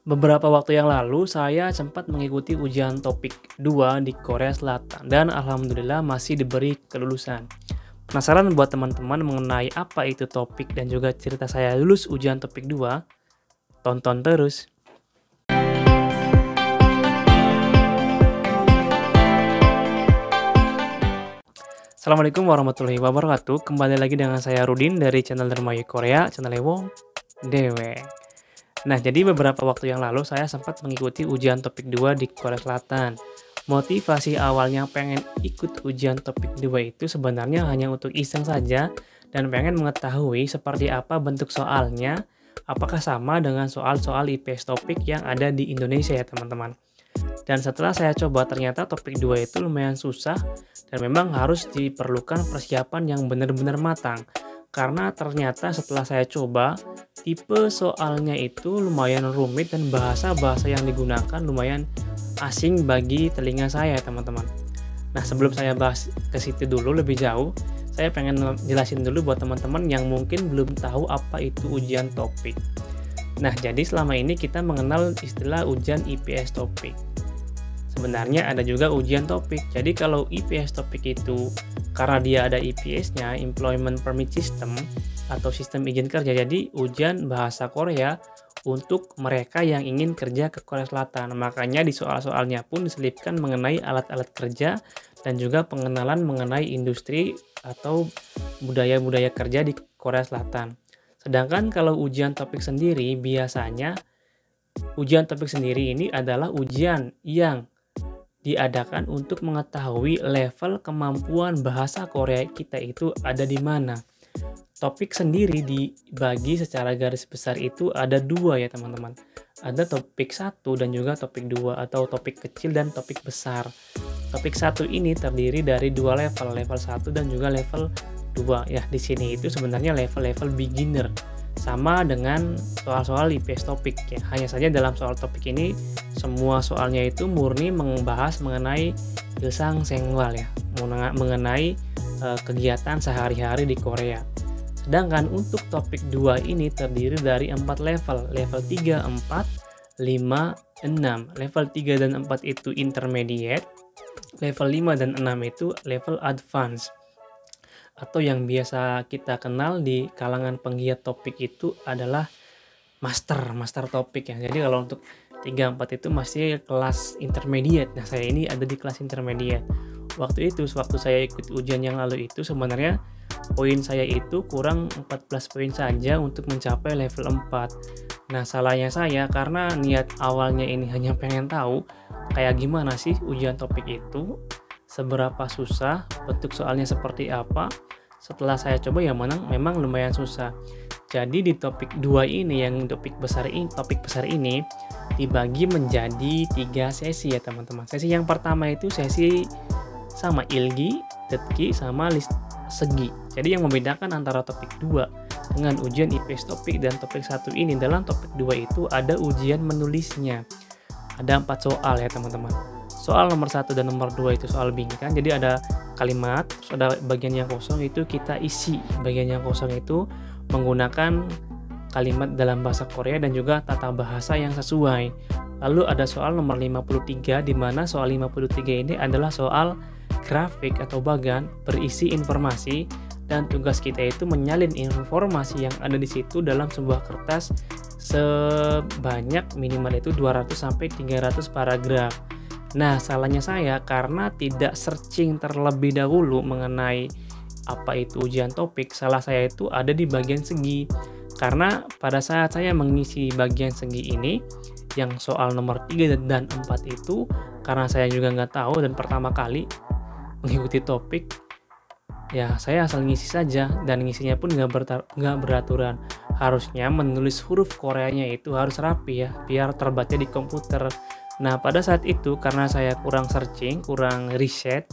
Beberapa waktu yang lalu, saya sempat mengikuti ujian topik 2 di Korea Selatan dan alhamdulillah masih diberi kelulusan. Penasaran buat teman-teman mengenai apa itu topik dan juga cerita saya lulus ujian topik 2? Tonton terus. Assalamualaikum warahmatullahi wabarakatuh. Kembali lagi dengan saya Rudin dari channel Dermayu Korea, channel Ewong Dewe. Nah, jadi beberapa waktu yang lalu saya sempat mengikuti ujian topik 2 di Korea Selatan. Motivasi awalnya pengen ikut ujian topik 2 itu sebenarnya hanya untuk iseng saja dan pengen mengetahui seperti apa bentuk soalnya, apakah sama dengan soal-soal IPS topik yang ada di Indonesia ya teman-teman. Dan setelah saya coba ternyata topik 2 itu lumayan susah dan memang harus diperlukan persiapan yang benar-benar matang. Karena ternyata setelah saya coba, tipe soalnya itu lumayan rumit dan bahasa-bahasa yang digunakan lumayan asing bagi telinga saya, teman-teman. Nah, sebelum saya bahas ke situ dulu lebih jauh, saya pengen jelasin dulu buat teman-teman yang mungkin belum tahu apa itu ujian topik. Nah, jadi selama ini kita mengenal istilah ujian IPS topik. Sebenarnya ada juga ujian topik. Jadi kalau IPS topik itu karena dia ada IPS-nya, Employment Permit System atau sistem izin kerja. Jadi ujian bahasa Korea untuk mereka yang ingin kerja ke Korea Selatan. Makanya di soal-soalnya pun diselipkan mengenai alat-alat kerja dan juga pengenalan mengenai industri atau budaya-budaya kerja di Korea Selatan. Sedangkan kalau ujian topik sendiri biasanya ujian topik sendiri ini adalah ujian yang diadakan untuk mengetahui level kemampuan bahasa Korea kita itu ada di mana. Topik sendiri dibagi secara garis besar itu ada dua ya teman-teman. Ada topik 1 dan juga topik 2 atau topik kecil dan topik besar. Topik 1 ini terdiri dari dua level 1 dan juga level 2. Ya, di sini itu sebenarnya level-level beginner. Sama dengan soal-soal IPS topik ya. Hanya saja dalam soal topik ini semua soalnya itu murni membahas mengenai ilsang sengwal ya, mengenai kegiatan sehari-hari di Korea. Sedangkan untuk topik 2 ini terdiri dari 4 level. Level 3, 4, 5, 6. Level 3 dan 4 itu intermediate. Level 5 dan 6 itu level advance. Atau yang biasa kita kenal di kalangan penggiat topik itu adalah master topik ya. Jadi kalau untuk 3, 4 itu masih kelas intermediate. Nah, saya ini ada di kelas intermediate. Waktu saya ikut ujian yang lalu itu sebenarnya poin saya itu kurang 14 poin saja untuk mencapai level 4. Nah, salahnya saya karena niat awalnya ini hanya pengen tahu kayak gimana sih ujian topik itu, seberapa susah, bentuk soalnya seperti apa. Setelah saya coba ya memang lumayan susah. Jadi di topik 2 ini yang topik besar ini dibagi menjadi 3 sesi ya teman-teman. Sesi yang pertama itu sesi sama ilgi, detki, sama list segi. Jadi yang membedakan antara topik 2 dengan ujian IPS topik dan topik 1 ini, dalam topik 2 itu ada ujian menulisnya. Ada 4 soal ya teman-teman. Soal nomor 1 dan nomor 2 itu soal bingkai. Jadi ada kalimat, terus ada bagian yang kosong itu kita isi. Bagian yang kosong itu menggunakan kalimat dalam bahasa Korea dan juga tata bahasa yang sesuai. Lalu ada soal nomor 53 di mana soal 53 ini adalah soal grafik atau bagan berisi informasi dan tugas kita itu menyalin informasi yang ada di situ dalam sebuah kertas sebanyak minimal itu 200 sampai 300 paragraf. Nah, salahnya saya karena tidak searching terlebih dahulu mengenai apa itu ujian topik. Salah saya itu ada di bagian segi. Karena pada saat saya mengisi bagian segi ini, yang soal nomor 3 dan 4 itu, karena saya juga nggak tahu dan pertama kali mengikuti topik, ya saya asal ngisi saja dan ngisinya pun nggak beraturan. Harusnya menulis huruf Koreanya itu harus rapi ya, biar terbaca di komputer. Nah, pada saat itu karena saya kurang searching, kurang riset,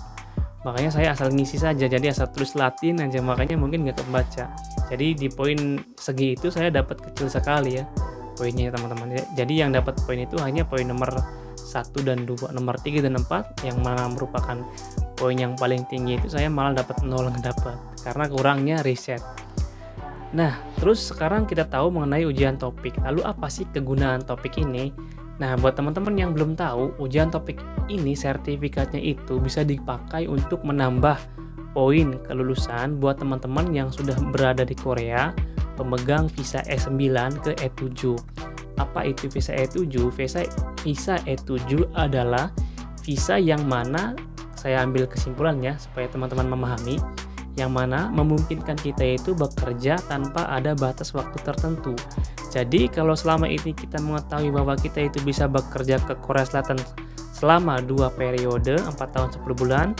makanya saya asal ngisi saja. Jadi asal tulis Latin aja, makanya mungkin nggak kebaca. Jadi di poin segi itu saya dapat kecil sekali ya poinnya teman-teman. Jadi yang dapat poin itu hanya poin nomor 1 dan 2, nomor 3 dan 4 yang mana merupakan poin yang paling tinggi itu saya malah dapat 0 dapat karena kurangnya riset. Nah, terus sekarang kita tahu mengenai ujian topik. Lalu apa sih kegunaan topik ini? Nah, buat teman-teman yang belum tahu, ujian topik ini sertifikatnya itu bisa dipakai untuk menambah poin kelulusan buat teman-teman yang sudah berada di Korea, pemegang visa E9 ke E7. Apa itu visa E7? Visa E7 adalah visa yang mana, saya ambil kesimpulannya supaya teman-teman memahami, yang mana memungkinkan kita itu bekerja tanpa ada batas waktu tertentu. Jadi kalau selama ini kita mengetahui bahwa kita itu bisa bekerja ke Korea Selatan selama 2 periode, 4 tahun 10 bulan,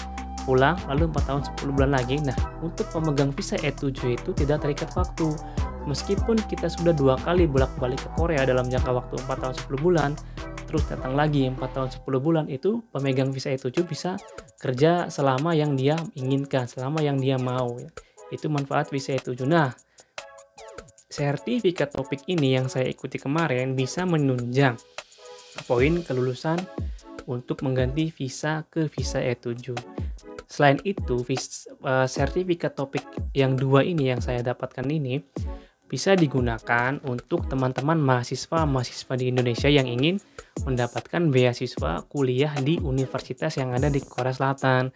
pulang lalu 4 tahun 10 bulan lagi. Nah, untuk pemegang visa E7 itu tidak terikat waktu. Meskipun kita sudah 2 kali bolak-balik ke Korea dalam jangka waktu 4 tahun 10 bulan, terus datang lagi 4 tahun 10 bulan, itu pemegang visa E7 bisa kerja selama yang dia inginkan, selama yang dia mau. Itu manfaat visa E7. Nah, sertifikat topik ini yang saya ikuti kemarin bisa menunjang poin kelulusan untuk mengganti visa ke visa E7. Selain itu, sertifikat topik yang 2 ini yang saya dapatkan ini bisa digunakan untuk teman-teman mahasiswa di Indonesia yang ingin mendapatkan beasiswa kuliah di universitas yang ada di Korea Selatan.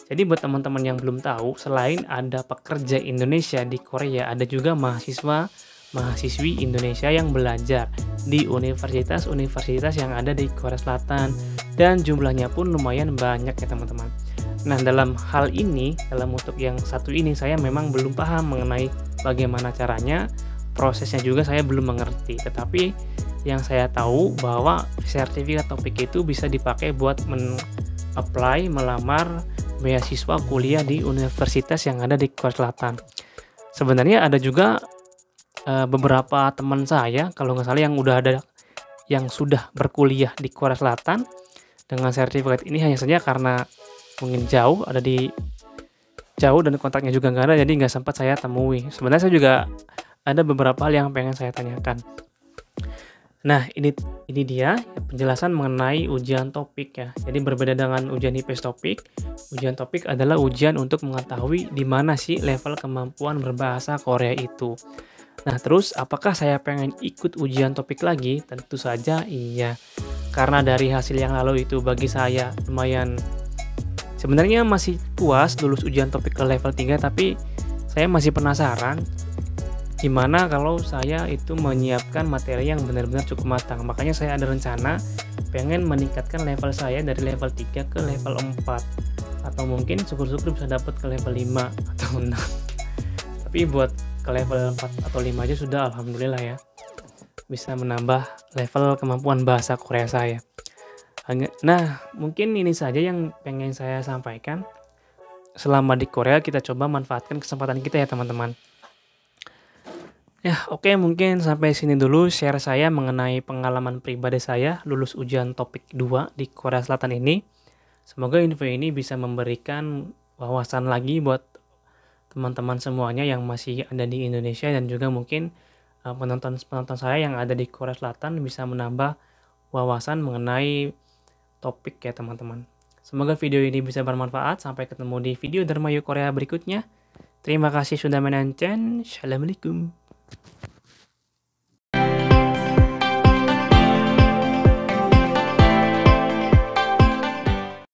Jadi buat teman-teman yang belum tahu, selain ada pekerja Indonesia di Korea, ada juga mahasiswi Indonesia yang belajar di universitas-universitas yang ada di Korea Selatan, dan jumlahnya pun lumayan banyak ya teman-teman. Nah, dalam hal ini, dalam untuk yang satu ini, saya memang belum paham mengenai bagaimana caranya, prosesnya juga saya belum mengerti. Tetapi yang saya tahu bahwa sertifikat topik itu bisa dipakai buat melamar beasiswa kuliah di universitas yang ada di Korea Selatan. Sebenarnya ada juga beberapa teman saya, kalau nggak salah yang sudah berkuliah di Korea Selatan dengan sertifikat ini, hanya saja karena mungkin jauh dan kontaknya juga nggak ada, jadi nggak sempat saya temui. Sebenarnya saya juga ada beberapa hal yang pengen saya tanyakan. Nah, ini dia penjelasan mengenai ujian topik ya. Jadi berbeda dengan ujian IPS topik, ujian topik adalah ujian untuk mengetahui di mana sih level kemampuan berbahasa Korea itu. Nah, terus apakah saya pengen ikut ujian topik lagi? Tentu saja iya. Karena dari hasil yang lalu itu bagi saya lumayan, sebenarnya masih puas lulus ujian topik ke level 3, tapi saya masih penasaran gimana kalau saya itu menyiapkan materi yang benar-benar cukup matang. Makanya saya ada rencana pengen meningkatkan level saya dari level 3 ke level 4. Atau mungkin syukur-syukur bisa dapat ke level 5 atau 6. Tapi buat ke level 4 atau 5 aja sudah alhamdulillah ya. Bisa menambah level kemampuan bahasa Korea saya. Nah, mungkin ini saja yang pengen saya sampaikan. Selama di Korea kita coba manfaatkan kesempatan kita ya teman-teman. Ya, oke, mungkin sampai sini dulu share saya mengenai pengalaman pribadi saya lulus ujian topik 2 di Korea Selatan ini. Semoga info ini bisa memberikan wawasan lagi buat teman-teman semuanya yang masih ada di Indonesia, dan juga mungkin penonton saya yang ada di Korea Selatan bisa menambah wawasan mengenai topik ya teman-teman. Semoga video ini bisa bermanfaat. Sampai ketemu di video Dharma Yuk Korea berikutnya. Terima kasih sudah menonton. Assalamualaikum.